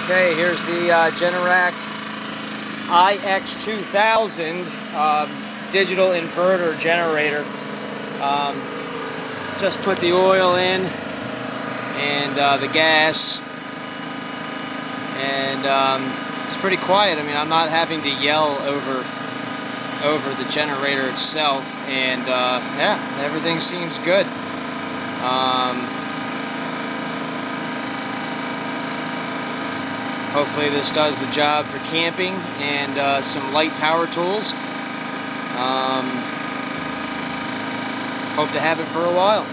Okay, here's the Generac ix2000 digital inverter generator. Just put the oil in and the gas, and it's pretty quiet. I mean, I'm not having to yell over the generator itself, and yeah, everything seems good. Hopefully this does the job for camping and some light power tools. Hope to have it for a while.